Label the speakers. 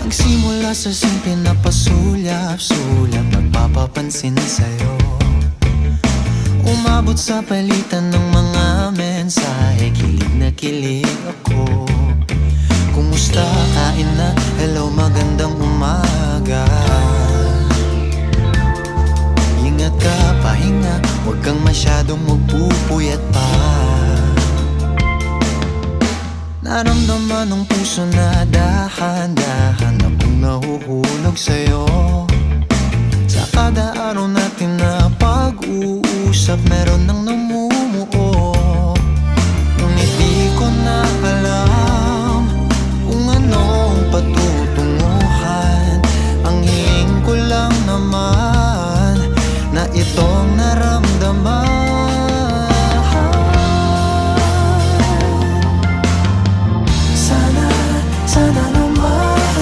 Speaker 1: Nagsimula sa simple na pasulyap-sulyap, nagpapapansin sa'yo. Umabot sa palitan ng mga mensahe, kilig na kilig ako. Kumusta, kain na, hello, magandang umaga. Ingat ka, pahinga, huwag kang masyadong magpupuyat pa. Naramdaman ng puso na dahan